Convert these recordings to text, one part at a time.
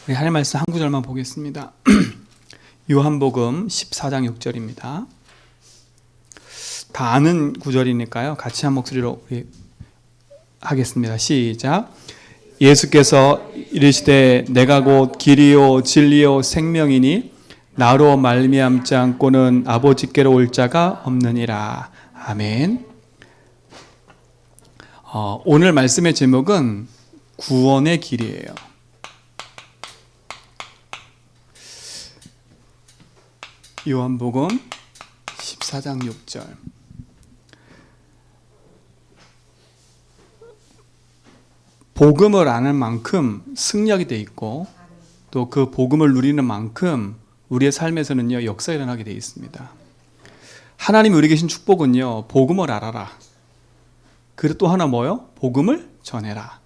우리 하나님 말씀 한 구절만 보겠습니다. 요한복음 14장 6절입니다. 다 아는 구절이니까요. 같이 한 목소리로 우리 하겠습니다. 시작. 예수께서 이르시되 내가 곧 길이요 진리요 생명이니 나로 말미암지 않고는 아버지께로 올 자가 없느니라. 아멘. 오늘 말씀의 제목은 구원의 길이에요. 요한복음 14장 6절. 복음을 아는 만큼 승리하게 돼 있고 또 그 복음을 누리는 만큼 우리의 삶에서는요 역사가 일어나게 돼 있습니다. 하나님이 우리에게 계신 축복은요 복음을 알아라. 그리고 또 하나 뭐요? 복음을 전해라.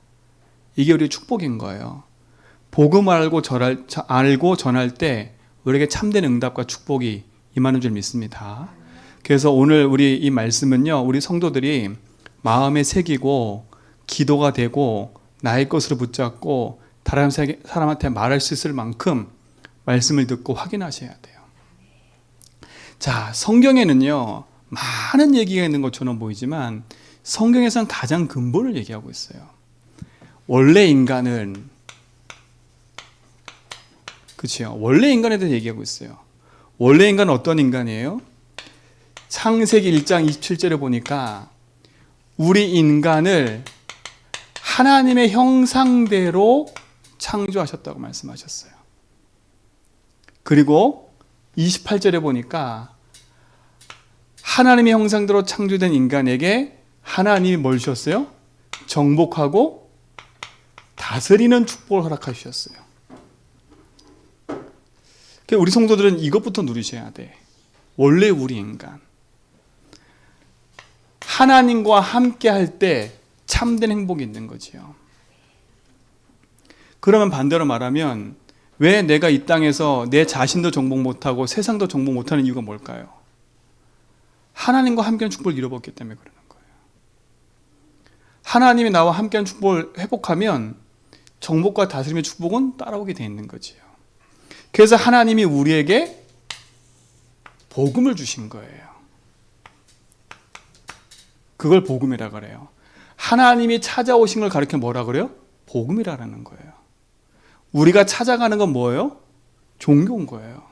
이게 우리의 축복인 거예요. 복음을 알고 전할 때 우리에게 참된 응답과 축복이 임하는 줄 믿습니다. 그래서 오늘 우리 이 말씀은요 우리 성도들이 마음에 새기고 기도가 되고 나의 것으로 붙잡고 다른 사람한테 말할 수 있을 만큼 말씀을 듣고 확인하셔야 돼요. 자, 성경에는요 많은 얘기가 있는 것처럼 보이지만 성경에서는 가장 근본을 얘기하고 있어요. 원래 인간은 그렇죠. 원래 인간에 대해서 얘기하고 있어요. 원래 인간은 어떤 인간이에요? 창세기 1장 27절에 보니까 우리 인간을 하나님의 형상대로 창조하셨다고 말씀하셨어요. 그리고 28절에 보니까 하나님의 형상대로 창조된 인간에게 하나님이 뭘 주셨어요? 정복하고 다스리는 축복을 허락하셨어요. 우리 성도들은 이것부터 누리셔야 돼. 원래 우리 인간 하나님과 함께 할 때 참된 행복이 있는 거지요. 그러면 반대로 말하면 왜 내가 이 땅에서 내 자신도 정복 못하고 세상도 정복 못하는 이유가 뭘까요? 하나님과 함께하는 축복을 잃어버렸기 때문에 그러는 거예요. 하나님이 나와 함께하는 축복을 회복하면 정복과 다스림의 축복은 따라오게 돼 있는 거지요. 그래서 하나님이 우리에게 복음을 주신 거예요. 그걸 복음이라 그래요. 하나님이 찾아오신 걸 가리켜 뭐라 그래요? 복음이라는 거예요. 우리가 찾아가는 건 뭐예요? 종교인 거예요.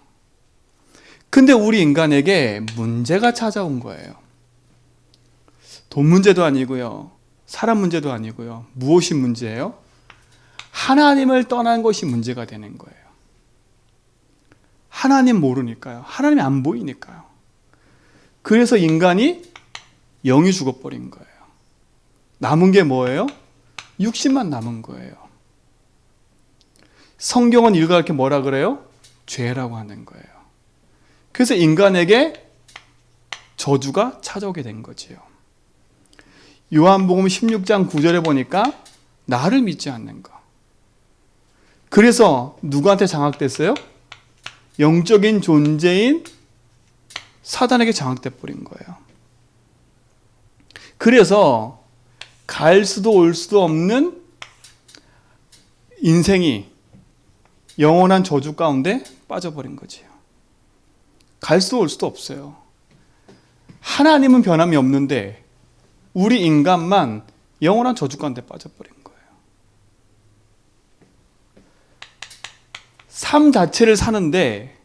근데 우리 인간에게 문제가 찾아온 거예요. 돈 문제도 아니고요. 사람 문제도 아니고요. 무엇이 문제예요? 하나님을 떠난 것이 문제가 되는 거예요. 하나님 모르니까요. 하나님이 안 보이니까요. 그래서 인간이 영이 죽어버린 거예요. 남은 게 뭐예요? 육신만 남은 거예요. 성경은 이걸 이렇게 뭐라 그래요? 죄라고 하는 거예요. 그래서 인간에게 저주가 찾아오게 된 거지요. 요한복음 16장 9절에 보니까 나를 믿지 않는 거. 그래서 누구한테 장악됐어요? 영적인 존재인 사단에게 장악돼 버린 거예요. 그래서 갈 수도 올 수도 없는 인생이 영원한 저주 가운데 빠져버린 거지요. 갈 수도 올 수도 없어요. 하나님은 변함이 없는데 우리 인간만 영원한 저주 가운데 빠져버린 거예요. 삶 자체를 사는데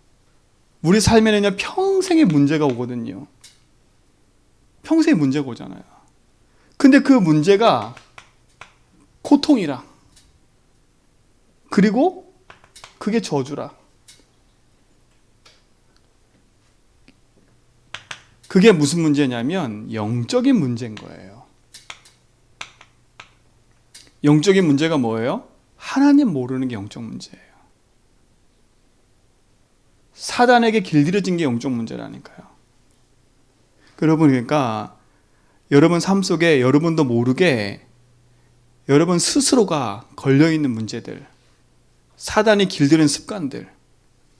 우리 삶에는요 평생의 문제가 오거든요. 평생의 문제가 오잖아요. 근데 그 문제가 고통이라 그리고 그게 저주라. 그게 무슨 문제냐면 영적인 문제인 거예요. 영적인 문제가 뭐예요? 하나님 모르는 게 영적 문제예요. 사단에게 길들여진 게 영적 문제라니까요. 여러분 그러니까 여러분 삶 속에 여러분도 모르게 여러분 스스로가 걸려있는 문제들, 사단이 길들이는 습관들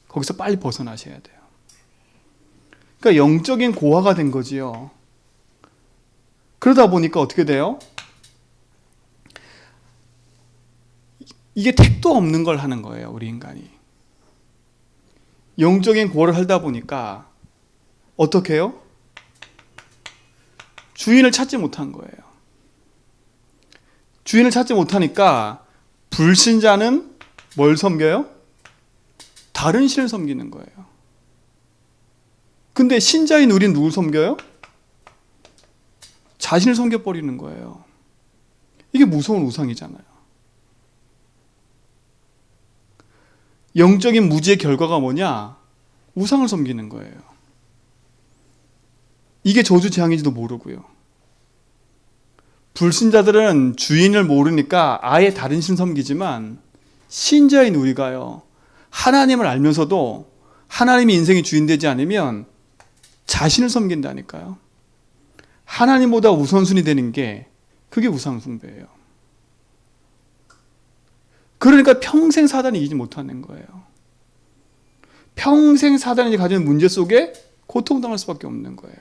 거기서 빨리 벗어나셔야 돼요. 그러니까 영적인 고아가 된 거지요. 그러다 보니까 어떻게 돼요? 이게 택도 없는 걸 하는 거예요, 우리 인간이. 영적인 고를 하다 보니까 어떻게 해요? 주인을 찾지 못한 거예요. 주인을 찾지 못하니까 불신자는 뭘 섬겨요? 다른 신을 섬기는 거예요. 근데 신자인 우리는 누굴 섬겨요? 자신을 섬겨버리는 거예요. 이게 무서운 우상이잖아요. 영적인 무지의 결과가 뭐냐? 우상을 섬기는 거예요. 이게 저주 재앙인지도 모르고요. 불신자들은 주인을 모르니까 아예 다른 신 섬기지만 신자인 우리가요, 하나님을 알면서도 하나님이 인생의 주인 되지 않으면 자신을 섬긴다니까요. 하나님보다 우선순위 되는 게 그게 우상 숭배예요. 그러니까 평생 사단이 이기지 못하는 거예요. 평생 사단이 가진 문제 속에 고통당할 수밖에 없는 거예요.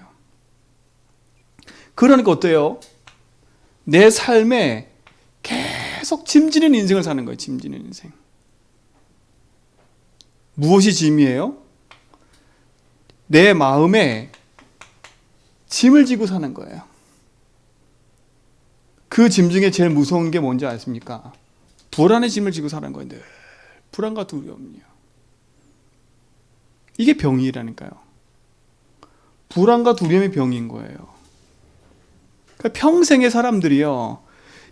그러니까 어때요? 내 삶에 계속 짐지는 인생을 사는 거예요. 짐지는 인생. 무엇이 짐이에요? 내 마음에 짐을 지고 사는 거예요. 그 짐 중에 제일 무서운 게 뭔지 아십니까? 불안의 짐을 지고 사는 거예요. 늘 불안과 두려움이요. 이게 병이라니까요. 불안과 두려움이 병인 거예요. 그러니까 평생의 사람들이요,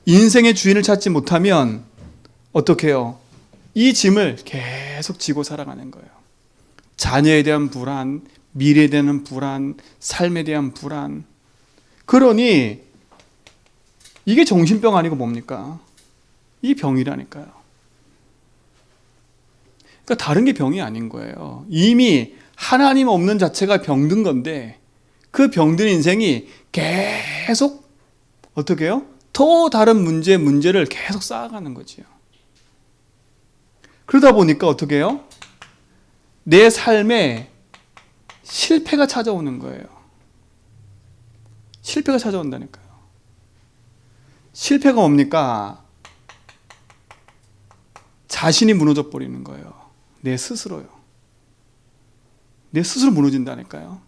인생의 주인을 찾지 못하면 어떻게 해요? 이 짐을 계속 지고 살아가는 거예요. 자녀에 대한 불안, 미래에 대한 불안, 삶에 대한 불안. 그러니 이게 정신병 아니고 뭡니까? 이 병이라니까요. 그러니까 다른 게 병이 아닌 거예요. 이미 하나님 없는 자체가 병든 건데 그 병든 인생이 계속 어떻게 해요? 또 다른 문제를 계속 쌓아가는 거지요. 그러다 보니까 어떻게 해요? 내 삶에 실패가 찾아오는 거예요. 실패가 찾아온다니까요. 실패가 뭡니까? 자신이 무너져 버리는 거예요. 내 스스로요. 내 스스로 무너진다니까요.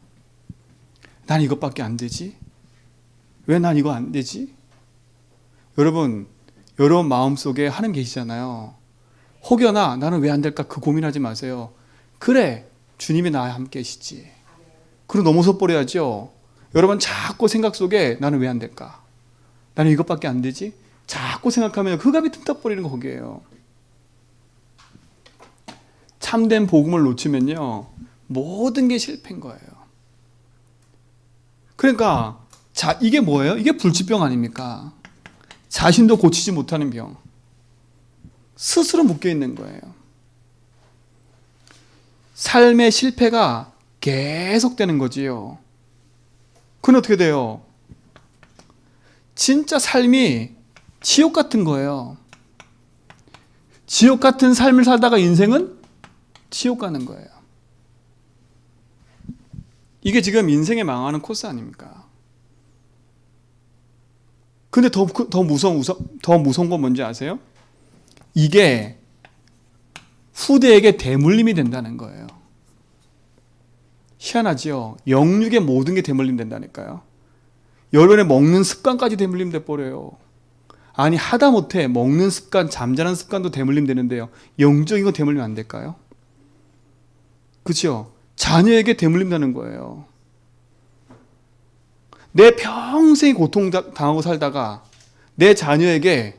난 이것밖에 안 되지? 왜 난 이거 안 되지? 여러분 마음속에 하나님 계시잖아요. 혹여나 나는 왜 안 될까 그 고민하지 마세요. 그래, 주님이 나와 함께 계시지. 그리고 넘어서 버려야죠. 여러분 자꾸 생각 속에 나는 왜 안 될까? 나는 이것밖에 안 되지? 자꾸 생각하면 그 값이 틈타 버리는 거 거기에요. 참된 복음을 놓치면요, 모든 게 실패인 거예요. 그러니까 이게 뭐예요? 이게 불치병 아닙니까? 자신도 고치지 못하는 병. 스스로 묶여 있는 거예요. 삶의 실패가 계속되는 거지요. 그건 어떻게 돼요? 진짜 삶이 지옥 같은 거예요. 지옥 같은 삶을 살다가 인생은 지옥 가는 거예요. 이게 지금 인생에 망하는 코스 아닙니까? 근데 더 무서운 건 뭔지 아세요? 이게 후대에게 대물림이 된다는 거예요. 희한하지요? 영육의 모든 게 대물림 된다니까요. 여러분의 먹는 습관까지 대물림 돼버려요. 아니 하다못해 먹는 습관, 잠자는 습관도 대물림 되는데요, 영적인 거 대물림 안 될까요? 그렇죠? 자녀에게 대물림되는 거예요. 내 평생 고통당하고 살다가 내 자녀에게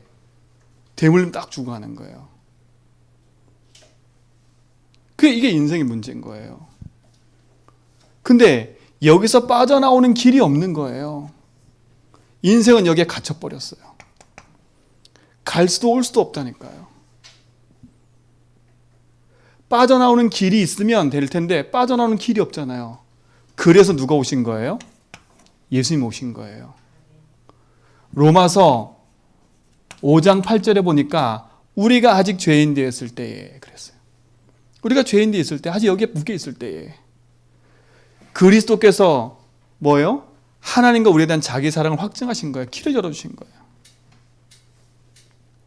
대물림 딱 주고 하는 거예요. 이게 인생의 문제인 거예요. 근데 여기서 빠져나오는 길이 없는 거예요. 인생은 여기에 갇혀버렸어요. 갈 수도 올 수도 없다니까요. 빠져나오는 길이 있으면 될 텐데 빠져나오는 길이 없잖아요. 그래서 누가 오신 거예요? 예수님 오신 거예요. 로마서 5장 8절에 보니까 우리가 아직 죄인 되었을 때에 그랬어요. 우리가 죄인 되어 있을 때, 아직 여기에 묶여 있을 때에 그리스도께서 뭐예요? 하나님과 우리에 대한 자기 사랑을 확증하신 거예요. 길을 열어주신 거예요.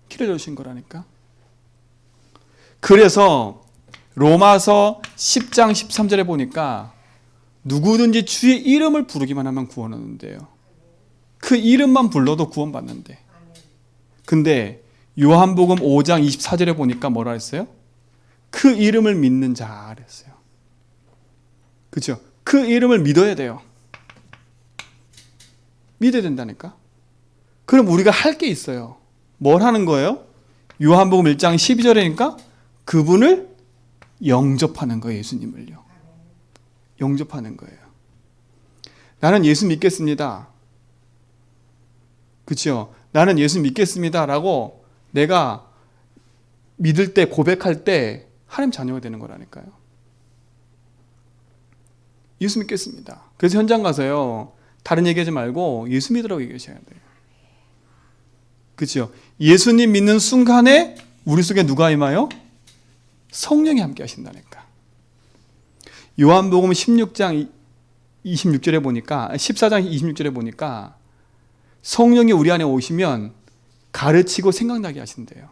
길을 열어주신 거라니까. 그래서 로마서 10장 13절에 보니까 누구든지 주의 이름을 부르기만 하면 구원 얻는데요. 그 이름만 불러도 구원받는데. 근데 요한복음 5장 24절에 보니까 뭐라 했어요? 그 이름을 믿는 자 그랬어요. 그렇죠? 그 이름을 믿어야 돼요. 믿어야 된다니까. 그럼 우리가 할 게 있어요. 뭘 하는 거예요? 요한복음 1장 12절이니까 그분을 영접하는 거예요. 예수님을요. 영접하는 거예요. 나는 예수 믿겠습니다. 그렇죠? 나는 예수 믿겠습니다 라고 내가 믿을 때, 고백할 때 하나님 자녀가 되는 거라니까요. 예수 믿겠습니다. 그래서 현장 가서요, 다른 얘기하지 말고 예수 믿으라고 얘기하셔야 돼요. 그렇죠? 예수님 믿는 순간에 우리 속에 누가 임하여? 성령이 함께 하신다니까. 요한복음 16장 26절에 보니까, 14장 26절에 보니까 성령이 우리 안에 오시면 가르치고 생각나게 하신대요.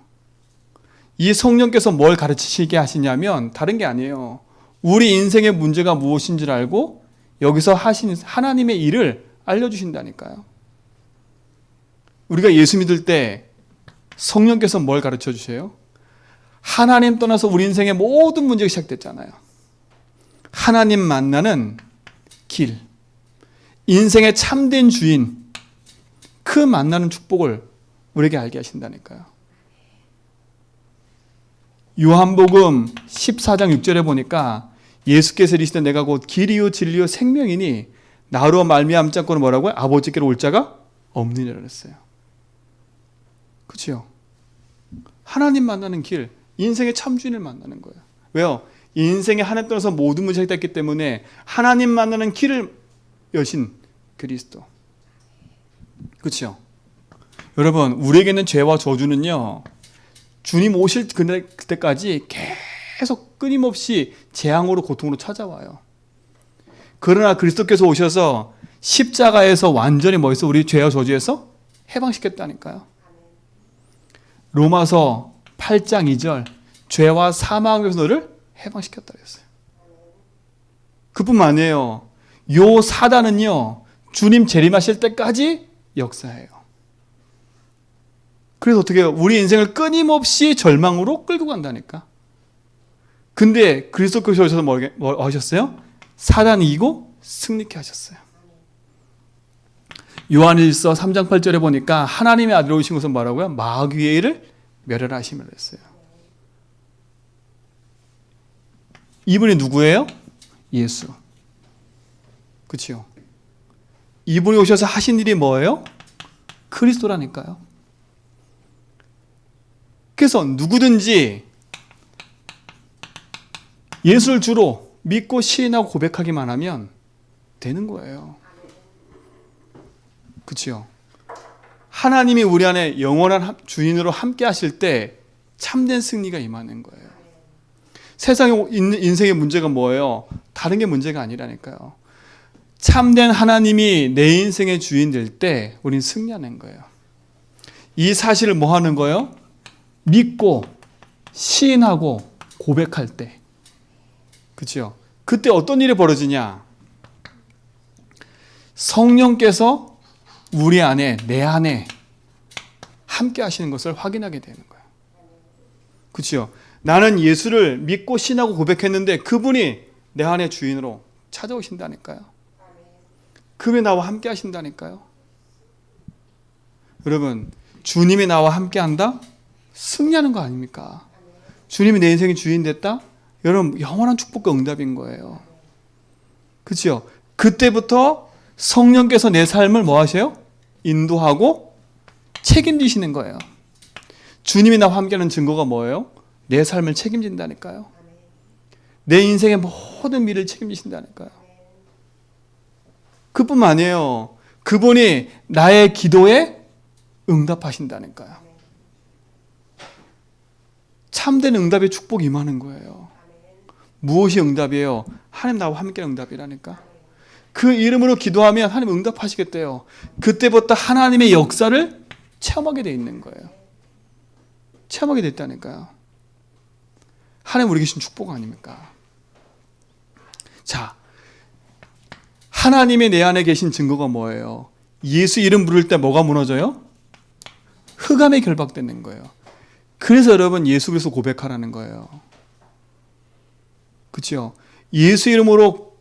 이 성령께서 뭘 가르치시게 하시냐면 다른 게 아니에요. 우리 인생의 문제가 무엇인 줄 알고 여기서 하신 하나님의 일을 알려주신다니까요. 우리가 예수 믿을 때 성령께서 뭘 가르쳐 주세요? 하나님 떠나서 우리 인생의 모든 문제가 시작됐잖아요. 하나님 만나는 길, 인생의 참된 주인, 그 만나는 축복을 우리에게 알게 하신다니까요. 요한복음 14장 6절에 보니까 예수께서 이르시되 내가 곧 길이요 진리요 생명이니 나로 말미암지 않고는 뭐라고요? 아버지께로 올 자가 없느니라 그랬어요. 그렇죠? 하나님 만나는 길, 인생의 참주인을 만나는 거예요. 왜요? 인생의 하나님 떠나서 모든 문제가 있기 때문에 하나님 만나는 길을 여신 그리스도. 그렇죠? 여러분, 우리에게는 죄와 저주는요, 주님 오실 그때까지 계속 끊임없이 재앙으로 고통으로 찾아와요. 그러나 그리스도께서 오셔서 십자가에서 완전히 뭐해서 우리 죄와 저주에서 해방시켰다니까요. 로마서 8장 2절, 죄와 사망에서 너를 해방시켰다 그랬어요. 그뿐만 아니에요. 요 사단은요, 주님 재림하실 때까지 역사해요. 그래서 어떻게 해요? 우리 인생을 끊임없이 절망으로 끌고 간다니까. 근데 그리스도께서 오셔서 뭐 하셨어요? 사단이 이기고 승리케 하셨어요. 요한일서 3장 8절에 보니까 하나님의 아들 오신 것은 뭐라고요? 마귀의 일을 멸하심을 했어요. 이분이 누구예요? 예수. 그렇죠? 이분이 오셔서 하신 일이 뭐예요? 그리스도라니까요. 그래서 누구든지 예수를 주로 믿고 시인하고 고백하기만 하면 되는 거예요. 그렇죠? 하나님이 우리 안에 영원한 주인으로 함께 하실 때 참된 승리가 임하는 거예요. 세상에 있는 인생의 문제가 뭐예요? 다른 게 문제가 아니라니까요. 참된 하나님이 내 인생의 주인 될 때 우리는 승리하는 거예요. 이 사실을 뭐 하는 거예요? 믿고 시인하고 고백할 때. 그렇죠? 그때 어떤 일이 벌어지냐? 성령께서 우리 안에, 내 안에 함께 하시는 것을 확인하게 되는 거예요. 그렇죠? 나는 예수를 믿고 신하고 고백했는데 그분이 내 안의 주인으로 찾아오신다니까요. 그분이 나와 함께 하신다니까요. 여러분, 주님이 나와 함께 한다? 승리하는 거 아닙니까? 주님이 내 인생의 주인 됐다? 여러분, 영원한 축복과 응답인 거예요. 그렇죠? 그때부터 성령께서 내 삶을 뭐 하세요? 인도하고 책임지시는 거예요. 주님이 나와 함께하는 증거가 뭐예요? 내 삶을 책임진다니까요. 내 인생의 모든 미래를 책임지신다니까요. 그뿐만 아니에요. 그분이 나의 기도에 응답하신다니까요. 참된 응답의 축복이 임하는 거예요. 무엇이 응답이에요? 하나님 나와 함께 응답이라니까. 그 이름으로 기도하면 하나님 응답하시겠대요. 그때부터 하나님의 역사를 체험하게 돼 있는 거예요. 체험하게 됐다니까요. 하나님 우리에게 주신 축복 아닙니까? 자, 하나님이 내 안에 계신 증거가 뭐예요? 예수 이름 부를 때 뭐가 무너져요? 흑암에 결박되는 거예요. 그래서 여러분 예수 그리스도 고백하라는 거예요. 그렇죠? 예수 이름으로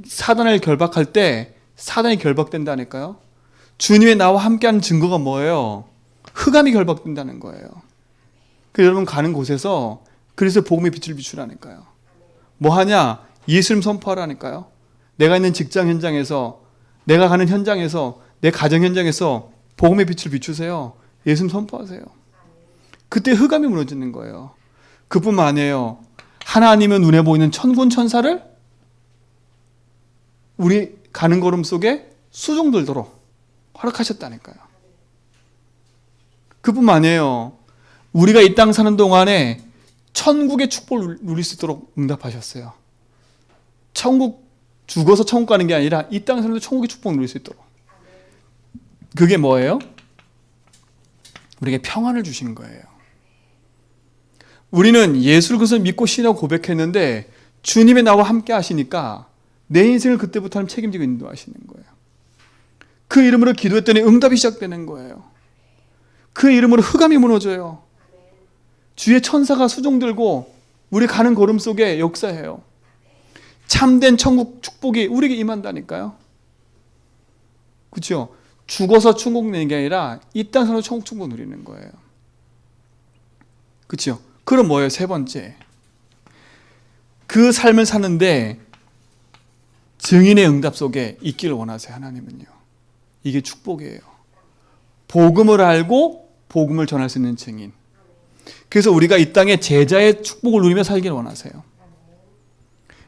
사단을 결박할 때 사단이 결박된다니까요. 주님의 나와 함께하는 증거가 뭐예요? 흑암이 결박된다는 거예요. 그래서 여러분 가는 곳에서 그래서 복음의 빛을 비추라니까요. 뭐 하냐? 예수 이름 선포하라니까요. 내가 있는 직장 현장에서, 내가 가는 현장에서, 내 가정 현장에서 복음의 빛을 비추세요. 예수 이름 선포하세요. 그때 흑암이 무너지는 거예요. 그뿐만 아니에요. 하나님은 눈에 보이는 천군 천사를 우리 가는 걸음 속에 수종들도록 허락하셨다니까요. 그뿐만 아니에요. 우리가 이 땅 사는 동안에 천국의 축복을 누릴 수 있도록 응답하셨어요. 천국, 죽어서 천국 가는 게 아니라 이 땅 사는 천국의 축복을 누릴 수 있도록. 그게 뭐예요? 우리에게 평안을 주신 거예요. 우리는 예수를 그것을 믿고 신하고 고백했는데 주님의 나와 함께 하시니까 내 인생을 그때부터 책임지고 인도하시는 거예요. 그 이름으로 기도했더니 응답이 시작되는 거예요. 그 이름으로 흑암이 무너져요. 주의 천사가 수종 들고 우리 가는 걸음 속에 역사해요. 참된 천국 축복이 우리에게 임한다니까요. 그렇죠? 죽어서 천국 내는 게 아니라 이 땅에서 천국 축복 누리는 거예요. 그렇죠? 그럼 뭐예요? 세 번째, 그 삶을 사는데 증인의 응답 속에 있기를 원하세요. 하나님은요. 이게 축복이에요. 복음을 알고 복음을 전할 수 있는 증인. 그래서 우리가 이 땅에 제자의 축복을 누리며 살기를 원하세요.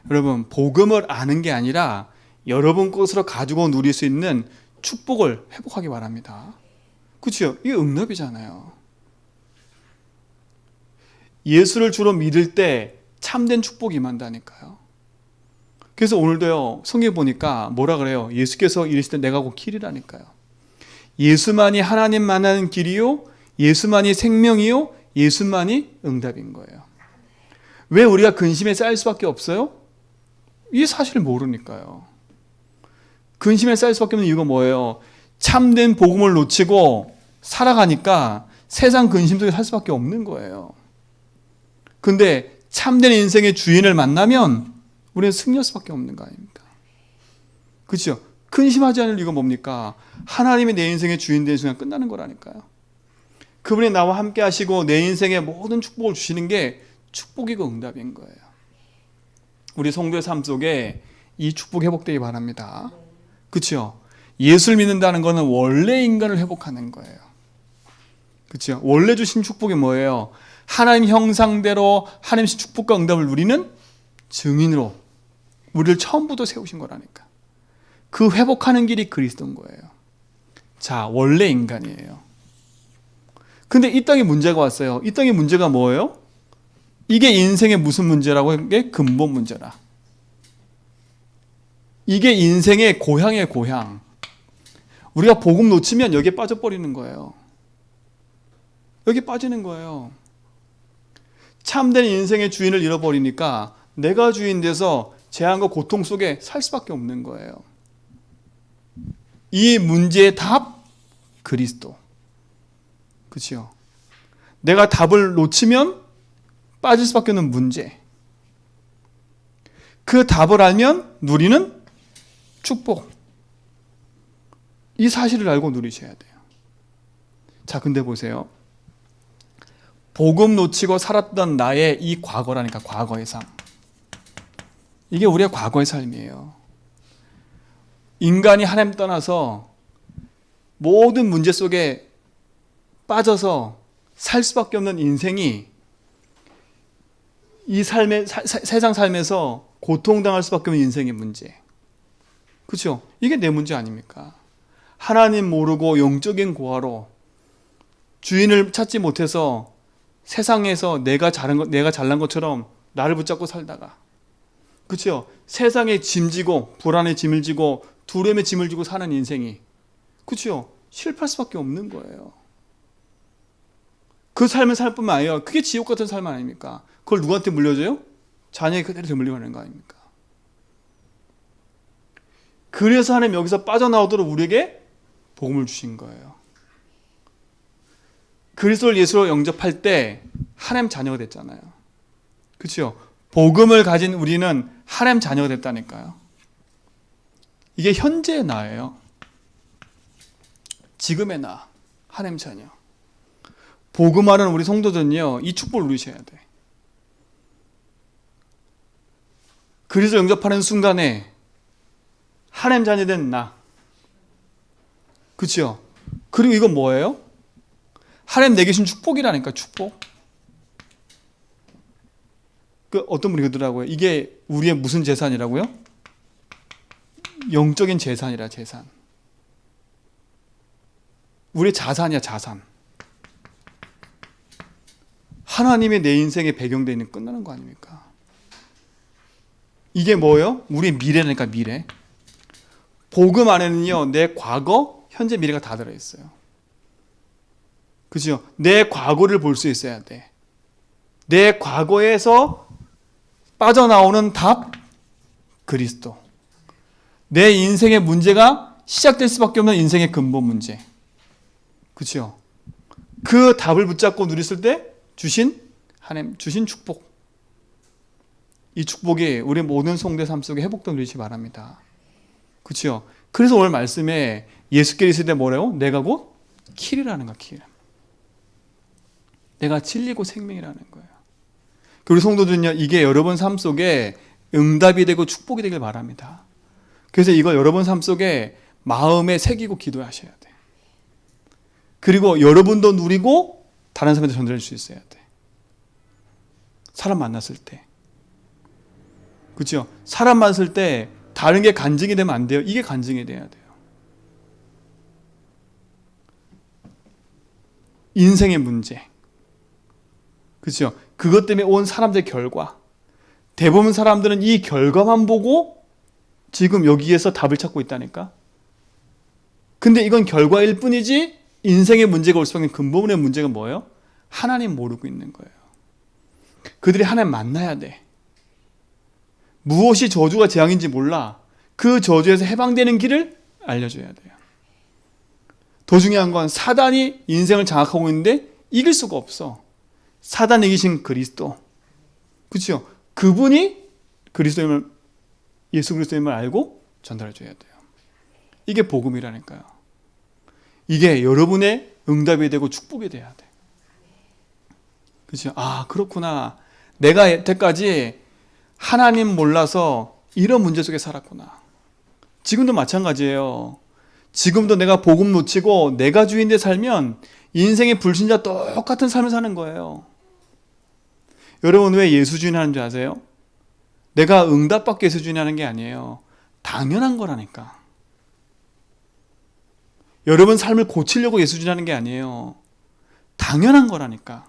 여러분, 복음을 아는 게 아니라 여러분 것으로 가지고 누릴 수 있는 축복을 회복하기 바랍니다. 그렇죠? 이게 응답이잖아요. 예수를 주로 믿을 때 참된 축복이 임한다니까요. 그래서 오늘도요, 성경에 보니까 뭐라 그래요? 예수께서 이르실 때 내가 곧 길이라니까요. 예수만이 하나님 만나는 길이요, 예수만이 생명이요, 예수만이 응답인 거예요. 왜 우리가 근심에 쌓일 수밖에 없어요? 이 사실을 모르니까요. 근심에 쌓일 수밖에 없는 이유가 뭐예요? 참된 복음을 놓치고 살아가니까 세상 근심 속에 살 수밖에 없는 거예요. 근데 참된 인생의 주인을 만나면 우리는 승리할 수밖에 없는 거 아닙니까? 그렇죠? 근심하지 않을 이유가 뭡니까? 하나님이 내 인생의 주인 되는 순간 끝나는 거라니까요. 그분이 나와 함께 하시고 내 인생의 모든 축복을 주시는 게 축복이고 응답인 거예요. 우리 성도의 삶 속에 이 축복 회복되기 바랍니다. 그렇죠? 예수를 믿는다는 것은 원래 인간을 회복하는 거예요. 그렇죠? 원래 주신 축복이 뭐예요? 하나님 형상대로 하나님 축복과 응답을 누리는 증인으로 우리를 처음부터 세우신 거라니까. 그 회복하는 길이 그리스도인 거예요. 자, 원래 인간이에요. 근데 이 땅에 문제가 왔어요. 이 땅에 문제가 뭐예요? 이게 인생의 무슨 문제라고 하는 게 근본 문제라. 이게 인생의 고향의 고향. 우리가 복음 놓치면 여기에 빠져버리는 거예요. 여기 빠지는 거예요. 참된 인생의 주인을 잃어버리니까 내가 주인 돼서 재앙과 고통 속에 살 수밖에 없는 거예요. 이 문제의 답, 그리스도. 그렇죠? 내가 답을 놓치면 빠질 수밖에 없는 문제. 그 답을 알면 누리는 축복. 이 사실을 알고 누리셔야 돼요. 자, 근데 보세요. 복음 놓치고 살았던 나의 이 과거라니까, 과거의 삶. 이게 우리의 과거의 삶이에요. 인간이 하나님 떠나서 모든 문제 속에 빠져서 살 수밖에 없는 인생이 이 삶의 세상 삶에서 고통당할 수밖에 없는 인생의 문제. 그렇죠? 이게 내 문제 아닙니까? 하나님 모르고 영적인 고아로 주인을 찾지 못해서 세상에서 내가 잘난 것처럼 나를 붙잡고 살다가, 그렇죠? 세상에 짐지고 불안에 짐을 지고 두려움에 짐을 지고 사는 인생이, 그렇죠? 실패할 수밖에 없는 거예요. 그 삶을 살 뿐만 아니라 그게 지옥 같은 삶 아닙니까? 그걸 누구한테 물려줘요? 자녀에 그대로 되물리는 거 아닙니까? 그래서 하나님 여기서 빠져나오도록 우리에게 복음을 주신 거예요. 그리스도를 예수로 영접할 때 하나님 자녀가 됐잖아요. 그렇죠? 복음을 가진 우리는 하나님 자녀가 됐다니까요. 이게 현재의 나예요. 지금의 나, 하나님 자녀. 복음하는 우리 성도들은요, 이 축복을 누리셔야 돼. 그리스도 영접하는 순간에 하나님 자녀 된 나. 그렇죠? 그리고 이건 뭐예요? 하나님 내게 주신 축복이라니까, 축복. 그 어떤 분이 그러더라고요. 이게 우리의 무슨 재산이라고요? 영적인 재산이라, 재산. 우리의 자산이야, 자산. 하나님의 내 인생의 배경되어 있는 끝나는 거 아닙니까? 이게 뭐예요? 우리의 미래니까, 미래. 복음 안에는요, 내 과거, 현재, 미래가 다 들어있어요. 그죠? 내 과거를 볼 수 있어야 돼. 내 과거에서 빠져나오는 답, 그리스도. 내 인생의 문제가 시작될 수밖에 없는 인생의 근본 문제. 그죠? 그 답을 붙잡고 누렸을 때 주신 하나님, 주신 축복. 이 축복이 우리 모든 성도의 삶 속에 회복되어 누리시기 바랍니다. 그렇죠? 그래서 오늘 말씀에 예수께서 있을 때 뭐래요? 내가 곧 길이라는 거야, 길. 내가 진리고 생명이라는 거예요. 우리 성도들은요, 이게 여러분 삶 속에 응답이 되고 축복이 되길 바랍니다. 그래서 이걸 여러분 삶 속에 마음에 새기고 기도하셔야 돼. 그리고 여러분도 누리고 다른 사람한테 전달할 수 있어야 돼. 사람 만났을 때. 그렇죠? 사람 만났을 때 다른 게 간증이 되면 안 돼요. 이게 간증이 돼야 돼요. 인생의 문제. 그렇죠? 그것 때문에 온 사람들의 결과. 대부분 사람들은 이 결과만 보고 지금 여기에서 답을 찾고 있다니까. 근데 이건 결과일 뿐이지 인생의 문제가 올 수밖에 없는 근본의 문제가 뭐예요? 하나님 모르고 있는 거예요. 그들이 하나님 만나야 돼. 무엇이 저주가 재앙인지 몰라. 그 저주에서 해방되는 길을 알려줘야 돼요. 더 중요한 건 사단이 인생을 장악하고 있는데 이길 수가 없어. 사단이 이기신 그리스도. 그렇죠? 그분이 그리스도임을, 예수 그리스도임을 알고 전달해줘야 돼요. 이게 복음이라니까요. 이게 여러분의 응답이 되고 축복이 돼야 돼. 그렇죠? 아, 그렇구나. 내가 여태까지 하나님 몰라서 이런 문제 속에 살았구나. 지금도 마찬가지예요. 지금도 내가 복음 놓치고 내가 주인 데 살면 인생의 불신자 똑같은 삶을 사는 거예요. 여러분 왜 예수 주인 하는 줄 아세요? 내가 응답받게 예수 주인 하는 게 아니에요. 당연한 거라니까. 여러분 삶을 고치려고 예수 주인 하는 게 아니에요. 당연한 거라니까.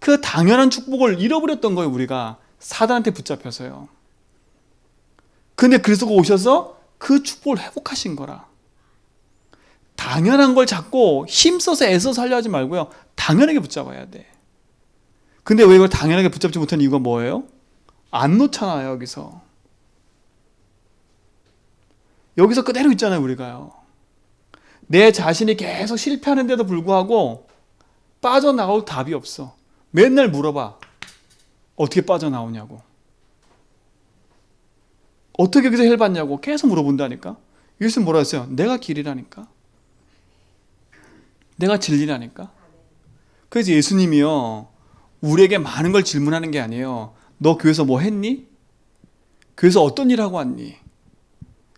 그 당연한 축복을 잃어버렸던 거예요, 우리가. 사단한테 붙잡혀서요. 근데 그리스도가 오셔서 그 축복을 회복하신 거라. 당연한 걸 잡고 힘써서 애써 살려 하지 말고요. 당연하게 붙잡아야 돼. 근데 왜 이걸 당연하게 붙잡지 못하는 이유가 뭐예요? 안 놓잖아요, 여기서. 여기서 그대로 있잖아요, 우리가요. 내 자신이 계속 실패하는데도 불구하고 빠져나올 답이 없어. 맨날 물어봐. 어떻게 빠져나오냐고. 어떻게 여기서 헬 받냐고 계속 물어본다니까. 예수는 뭐라 했어요? 내가 길이라니까. 내가 진리라니까. 그래서 예수님이요, 우리에게 많은 걸 질문하는 게 아니에요. 너 교회에서 뭐 했니? 교회에서 어떤 일 하고 왔니?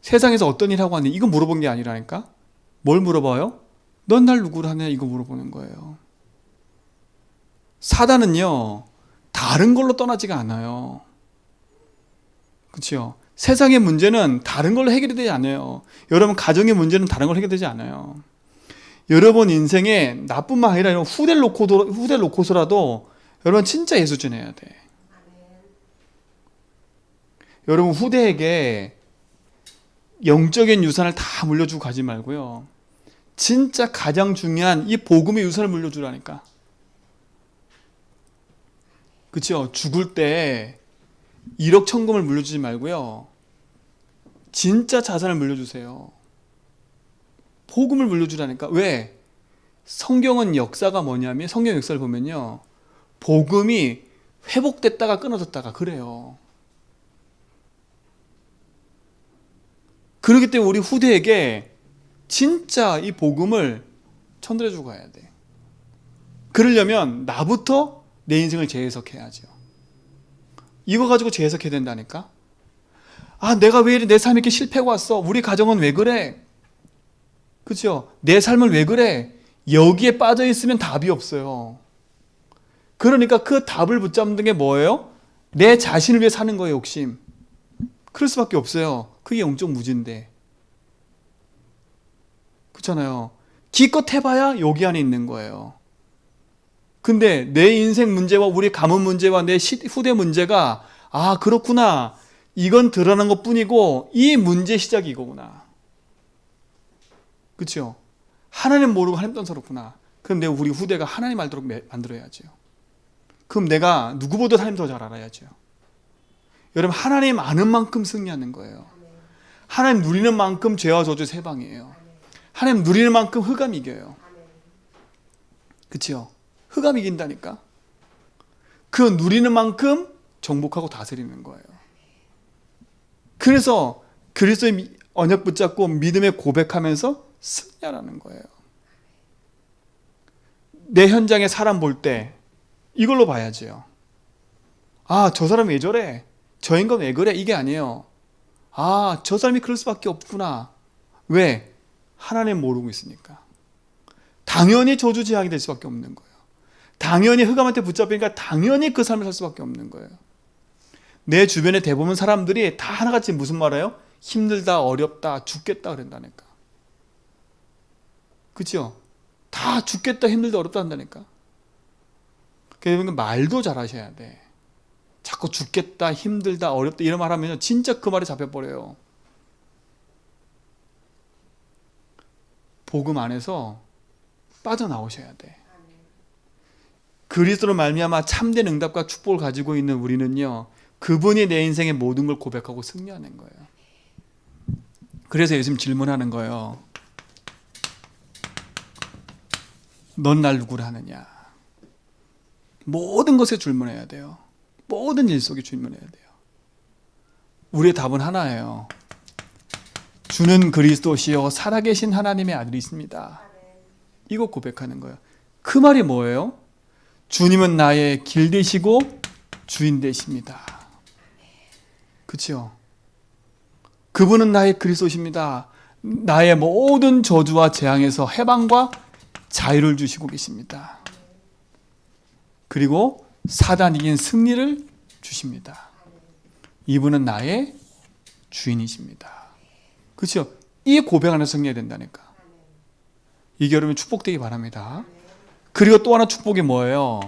세상에서 어떤 일 하고 왔니? 이거 물어본 게 아니라니까. 뭘 물어봐요? 넌 날 누구로 하냐? 이거 물어보는 거예요. 사단은요, 다른 걸로 떠나지가 않아요. 그렇죠? 세상의 문제는 다른 걸로 해결이 되지 않아요. 여러분 가정의 문제는 다른 걸로 해결되지 않아요. 여러분 인생에 나뿐만 아니라 후대를 놓고서라도 여러분 진짜 예수 전해야 돼. 여러분 후대에게 영적인 유산을 다 물려주고 가지 말고요. 진짜 가장 중요한 이 복음의 유산을 물려주라니까. 그렇죠? 죽을 때 1억 천금을 물려주지 말고요. 진짜 자산을 물려주세요. 복음을 물려주라니까. 왜? 성경은 역사가 뭐냐면 성경 역사를 보면요. 복음이 회복됐다가 끊어졌다가 그래요. 그렇기 때문에 우리 후대에게 진짜 이 복음을 전달해주고 가야 돼. 그러려면 나부터 내 인생을 재해석해야죠. 이거 가지고 재해석해야 된다니까. 아, 내가 왜 이래 내 삶이 이렇게 실패가 왔어? 우리 가정은 왜 그래? 그렇죠? 내 삶을 왜 그래? 여기에 빠져 있으면 답이 없어요. 그러니까 그 답을 붙잡는 게 뭐예요? 내 자신을 위해 사는 거예요, 욕심. 그럴 수밖에 없어요. 그게 영적 무지인데. 그렇잖아요. 기껏 해봐야 여기 안에 있는 거예요. 근데 내 인생 문제와 우리 가문 문제와 내 후대 문제가 아, 그렇구나. 이건 드러난 것 뿐이고 이 문제의 시작이 이거구나. 그렇죠? 하나님 모르고 하나님 딴스럽구나. 그럼 내 우리 후대가 하나님 알도록 만들어야죠. 그럼 내가 누구보다 하나님 더 잘 알아야죠. 여러분, 하나님 아는 만큼 승리하는 거예요. 하나님 누리는 만큼 죄와 저주 세 방이에요. 하나님 누리는 만큼 흑암 이겨요. 그렇죠? 흑암 이긴다니까. 그 누리는 만큼 정복하고 다스리는 거예요. 그래서 그리스도의 언약 붙잡고 믿음에 고백하면서 승리하라는 거예요. 내 현장에 사람 볼 때 이걸로 봐야죠. 아, 저 사람 왜 저래? 저 인간 왜 그래? 이게 아니에요. 아, 저 사람이 그럴 수밖에 없구나. 왜? 하나님 모르고 있으니까. 당연히 저주제약이 될 수밖에 없는 거예요. 당연히 흑암한테 붙잡히니까 당연히 그 삶을 살 수밖에 없는 거예요. 내 주변에 대부분 사람들이 다 하나같이 무슨 말해요? 힘들다, 어렵다, 죽겠다 그런다니까. 그렇죠? 다 죽겠다, 힘들다, 어렵다 한다니까. 그러니까 말도 잘하셔야 돼. 자꾸 죽겠다, 힘들다, 어렵다 이런 말 하면 진짜 그 말에 잡혀버려요. 복음 안에서 빠져나오셔야 돼. 그리스도로 말미암아 참된 응답과 축복을 가지고 있는 우리는요, 그분이 내 인생의 모든 걸 고백하고 승리하는 거예요. 그래서 예수님 질문하는 거예요. 넌 날 누구라 하느냐? 모든 것에 질문해야 돼요. 모든 일 속에 질문해야 돼요. 우리의 답은 하나예요. 주는 그리스도시요 살아계신 하나님의 아들이십니다. 이거 고백하는 거예요. 그 말이 뭐예요? 주님은 나의 길 되시고 주인 되십니다. 그렇죠? 그분은 나의 그리스도십니다. 나의 모든 저주와 재앙에서 해방과 자유를 주시고 계십니다. 그리고 사단 이긴 승리를 주십니다. 이분은 나의 주인이십니다. 그렇죠? 이 고백 안에서 승리해야 된다니까. 이게 여러분 축복되기 바랍니다. 그리고 또 하나 축복이 뭐예요?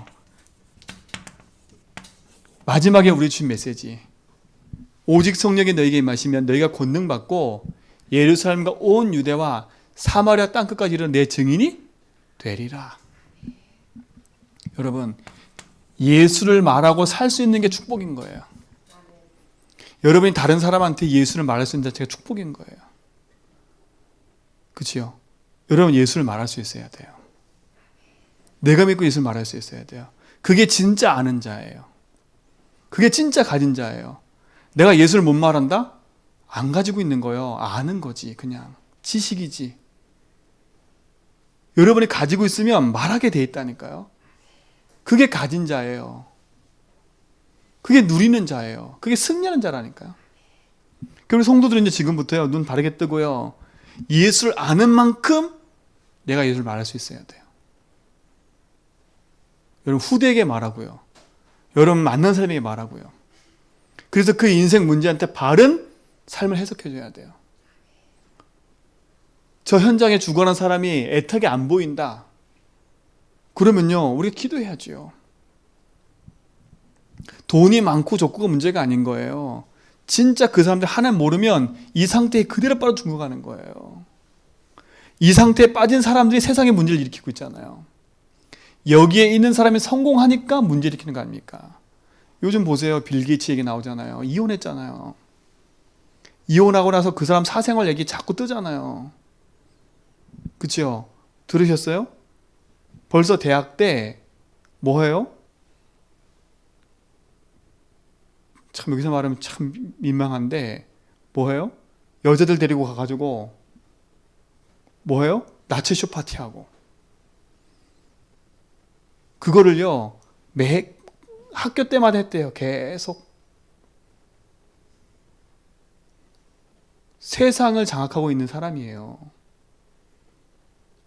마지막에 우리 주신 메시지. 오직 성령이 너에게 임하시면 너희가 권능 받고 예루살렘과 온 유대와 사마리아 땅끝까지 이르는 내 증인이 되리라. 여러분, 예수를 말하고 살 수 있는 게 축복인 거예요. 여러분이 다른 사람한테 예수를 말할 수 있는 자체가 축복인 거예요. 그렇죠? 여러분, 예수를 말할 수 있어야 돼요. 내가 믿고 예수를 말할 수 있어야 돼요. 그게 진짜 아는 자예요. 그게 진짜 가진 자예요. 내가 예수를 못 말한다? 안 가지고 있는 거예요. 아는 거지. 그냥 지식이지. 여러분이 가지고 있으면 말하게 돼 있다니까요. 그게 가진 자예요. 그게 누리는 자예요. 그게 승리하는 자라니까요. 그리고 성도들은 이제 지금부터요, 눈 바르게 뜨고요, 예수를 아는 만큼 내가 예수를 말할 수 있어야 돼요. 여러분, 후대에게 말하고요, 여러분 만난 사람에게 말하고요. 그래서 그 인생 문제한테 바른 삶을 해석해줘야 돼요. 저 현장에 죽어난 사람이 애타게 안 보인다. 그러면요, 우리가 기도해야죠. 돈이 많고 적고가 문제가 아닌 거예요. 진짜 그 사람들 하나님 모르면 이 상태에 그대로 빠져 죽어가는 거예요. 이 상태에 빠진 사람들이 세상에 문제를 일으키고 있잖아요. 여기에 있는 사람이 성공하니까 문제 일으키는 거 아닙니까? 요즘 보세요. 빌 게이츠 얘기 나오잖아요. 이혼했잖아요. 이혼하고 나서 그 사람 사생활 얘기 자꾸 뜨잖아요. 그치요? 들으셨어요? 벌써 대학 때 뭐해요? 참 여기서 말하면 참 민망한데 뭐해요? 여자들 데리고 가가지고 뭐해요? 나체쇼 파티하고 그거를요 매 학교 때마다 했대요. 계속 세상을 장악하고 있는 사람이에요.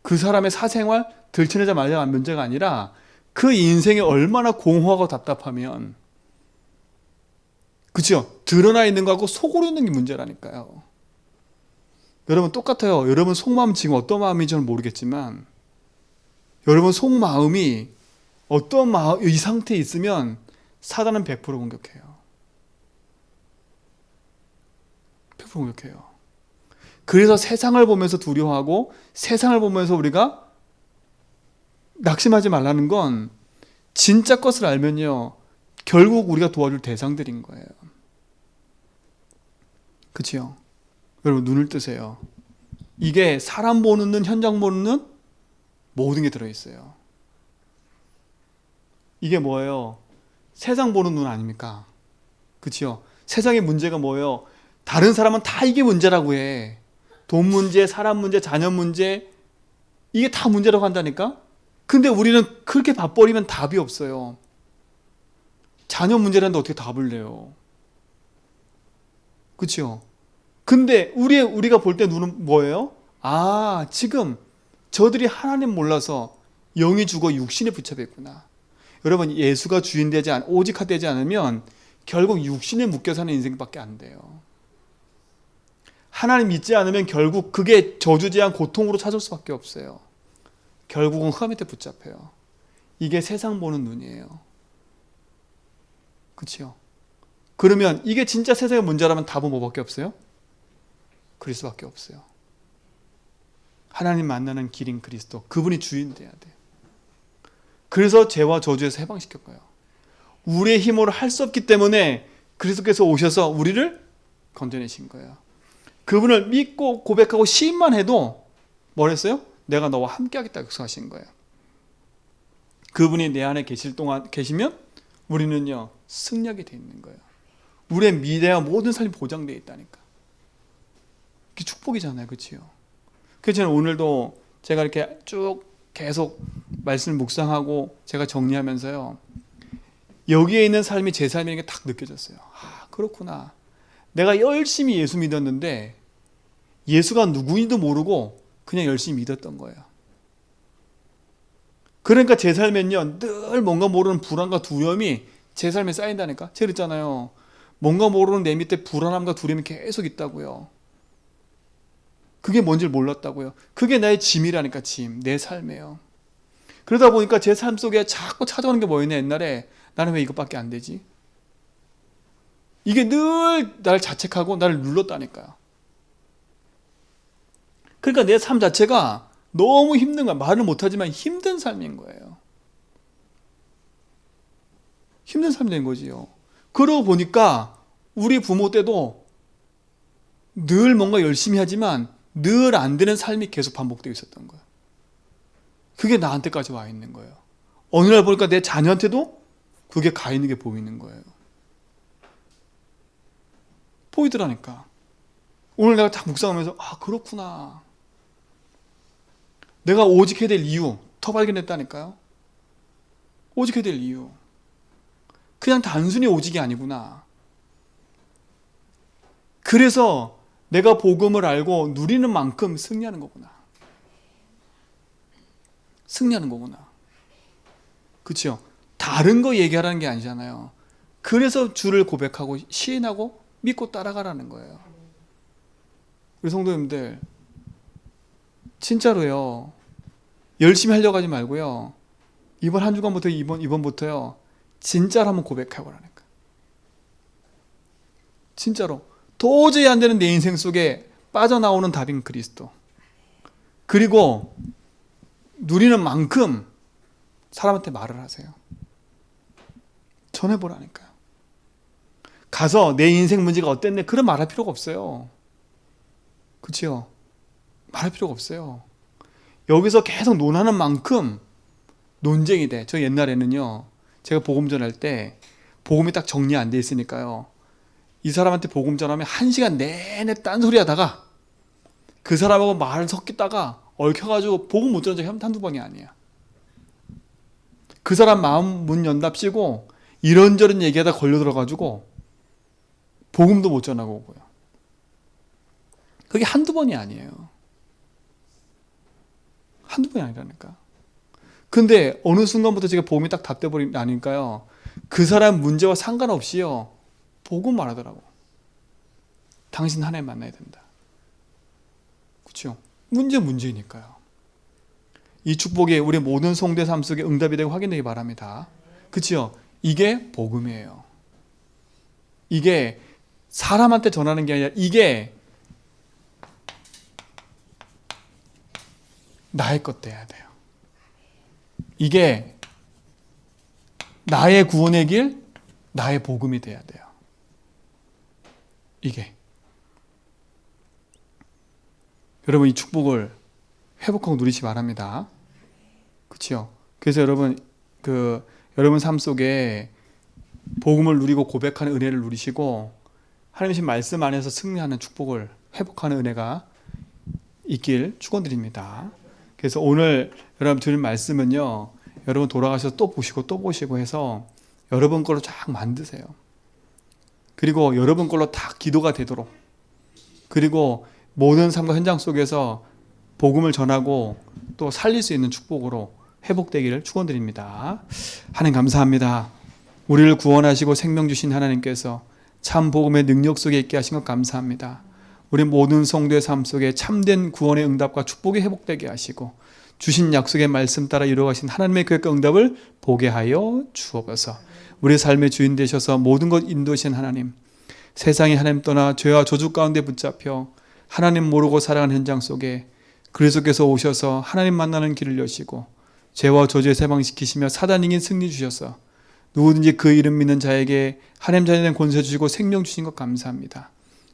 그 사람의 사생활 들춰내자 말자 문제가 아니라 그 인생이 얼마나 공허하고 답답하면 그죠? 드러나 있는 거하고 속으로 있는 게 문제라니까요. 여러분 똑같아요. 여러분 속마음 지금 어떤 마음인지 저는 모르겠지만 여러분 속마음이 어떤 마음 이 상태에 있으면 사단은 100% 공격해요. 100% 공격해요. 그래서 세상을 보면서 두려워하고 세상을 보면서 우리가 낙심하지 말라는 건 진짜 것을 알면요. 결국 우리가 도와줄 대상들인 거예요. 그치요? 여러분 눈을 뜨세요. 이게 사람 보는 눈, 현장 보는 눈 모든 게 들어있어요. 이게 뭐예요? 세상 보는 눈 아닙니까? 그치요? 세상의 문제가 뭐예요? 다른 사람은 다 이게 문제라고 해. 돈 문제, 사람 문제, 자녀 문제 이게 다 문제라고 한다니까? 근데 우리는 그렇게 봐버리면 답이 없어요. 자녀 문제라는데 어떻게 답을 내요? 그치요? 근데 우리가 볼 때 눈은 뭐예요? 아, 지금 저들이 하나님 몰라서 영이 죽어 육신에 붙여져 있구나. 여러분 예수가 주인 되지 오직 되지 않으면 결국 육신에 묶여 사는 인생밖에 안 돼요. 하나님 믿지 않으면 결국 그게 저주제한 고통으로 찾을 수밖에 없어요. 결국은 흑암 밑에 붙잡혀요. 이게 세상 보는 눈이에요. 그렇죠? 그러면 이게 진짜 세상의 문제라면 답은 뭐밖에 없어요? 그리스도밖에 없어요. 하나님 만나는 길인 그리스도. 그분이 주인 돼야 돼요. 그래서 죄와 저주에서 해방시켰고요. 우리의 힘으로 할 수 없기 때문에 그리스도께서 오셔서 우리를 건져내신 거예요. 그분을 믿고 고백하고 시인만 해도 뭐랬어요? 내가 너와 함께 하겠다고 약속하신 거예요. 그분이 내 안에 계시면 우리는요 승리하게 돼 있는 거예요. 우리의 미래와 모든 삶이 보장되어 있다니까. 그게 축복이잖아요. 그렇지요? 그래서 저는 오늘도 제가 이렇게 쭉 계속 말씀을 묵상하고 제가 정리하면서요 여기에 있는 삶이 제 삶이라는 게 딱 느껴졌어요. 아 그렇구나. 내가 열심히 예수 믿었는데 예수가 누구인지도 모르고 그냥 열심히 믿었던 거예요. 그러니까 제 삶엔요 늘 뭔가 모르는 불안과 두려움이 제 삶에 쌓인다니까. 제가 그랬잖아요. 뭔가 모르는 내 밑에 불안함과 두려움이 계속 있다고요. 그게 뭔지를 몰랐다고요. 그게 나의 짐이라니까. 짐. 내 삶이에요. 그러다 보니까 제 삶 속에 자꾸 찾아오는 게 뭐였냐. 옛날에 나는 왜 이것밖에 안 되지? 이게 늘 나를 자책하고 나를 눌렀다니까요. 그러니까 내 삶 자체가 너무 힘든 거야. 말을 못하지만 힘든 삶인 거예요. 힘든 삶이 된 거지요. 그러고 보니까 우리 부모 때도 늘 뭔가 열심히 하지만 늘 안 되는 삶이 계속 반복되고 있었던 거예요. 그게 나한테까지 와 있는 거예요. 어느 날 보니까 내 자녀한테도 그게 가 있는 게 보이는 거예요. 보이더라니까. 오늘 내가 딱 묵상하면서 아 그렇구나. 내가 오직해야 될 이유 더 발견했다니까요. 오직해야 될 이유. 그냥 단순히 오직이 아니구나. 그래서 내가 복음을 알고 누리는 만큼 승리하는 거구나. 승리하는 거구나. 그렇죠? 다른 거 얘기하라는 게 아니잖아요. 그래서 주를 고백하고 시인하고 믿고 따라가라는 거예요. 우리 성도님들 진짜로요. 열심히 하려고 하지 말고요. 이번 한 주간부터 이번부터요. 진짜로 한번 고백해보라니까. 진짜로 도저히 안 되는 내 인생 속에 빠져나오는 답인 그리스도. 그리고 누리는 만큼 사람한테 말을 하세요. 전해보라니까요. 가서 내 인생 문제가 어땠네 그런 말할 필요가 없어요. 그렇죠? 말할 필요가 없어요. 여기서 계속 논하는 만큼 논쟁이 돼. 저 옛날에는요, 제가 복음 전할 때 복음이 딱 정리 안 돼 있으니까요, 이 사람한테 복음 전하면 1시간 내내 딴소리 하다가 그 사람하고 말 섞이다가 얽혀가지고 복음 못 전한 적이 한두 번이 아니야. 그 사람 마음 문 연답시고 이런저런 얘기하다 걸려들어가지고 복음도 못 전하고 오고요. 그게 한두 번이 아니에요. 한두 번이 아니라니까. 근데 어느 순간부터 제가 복음이 딱 닫혀버리니까요, 그 사람 문제와 상관없이요, 복음 말하더라고. 당신 하나님 만나야 된다. 그렇죠? 문제니까요. 이 축복이 우리 모든 성도의 삶 속에 응답이 되고 확인되기 바랍니다. 그렇죠? 이게 복음이에요. 이게 사람한테 전하는 게 아니라 이게 나의 것 돼야 돼요. 이게 나의 구원의 길, 나의 복음이 돼야 돼요. 이게. 여러분, 이 축복을 회복하고 누리시 바랍니다. 그렇죠? 그래서 여러분, 여러분 삶 속에 복음을 누리고 고백하는 은혜를 누리시고 하나님의 말씀 안에서 승리하는 축복을 회복하는 은혜가 있길 축원드립니다. 그래서 오늘 여러분 드릴 말씀은요, 여러분 돌아가셔서 또 보시고 해서 여러분 걸로 쫙 만드세요. 그리고 여러분 걸로 다 기도가 되도록, 그리고 모든 삶과 현장 속에서 복음을 전하고 또 살릴 수 있는 축복으로 회복되기를 축원드립니다. 하나님 감사합니다. 우리를 구원하시고 생명 주신 하나님께서 참 복음의 능력 속에 있게 하신 것 감사합니다. 우리 모든 성도의 삶 속에 참된 구원의 응답과 축복이 회복되게 하시고 주신 약속의 말씀 따라 이루어가신 하나님의 계획과 응답을 보게 하여 주옵소서. 우리 삶의 주인 되셔서 모든 것 인도하신 하나님, 세상에 하나님 떠나 죄와 저주 가운데 붙잡혀 하나님 모르고 살아가는 현장 속에 그리스도께서 오셔서 하나님 만나는 길을 여시고 죄와 저주에 해방시키시며 사단에게 승리 주셔서 누구든지 그 이름 믿는 자에게 하나님 자녀에 대한 권세 주시고 생명 주신 것 감사합니다.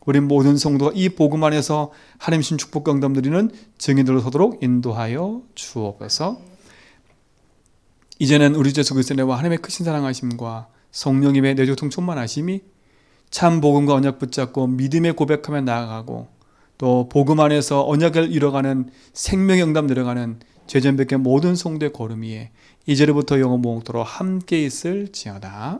우리 모든 성도가 이 복음 안에서 하나님 신 축복과 응답 누리는 증인들로 서도록 인도하여 주옵소서. 이제는 우리 주 예수 그리스도의 은혜와 하나님의 크신 사랑하심과 성령님의 내조통 충만하심이 참 복음과 언약 붙잡고 믿음의 고백하며 나아가고 또 복음 안에서 언약을 이뤄가는 생명의 응답 누려가는 죄전백의 모든 성도의 걸음 위에 이제로부터 영원 무궁토록 함께 있을지어다.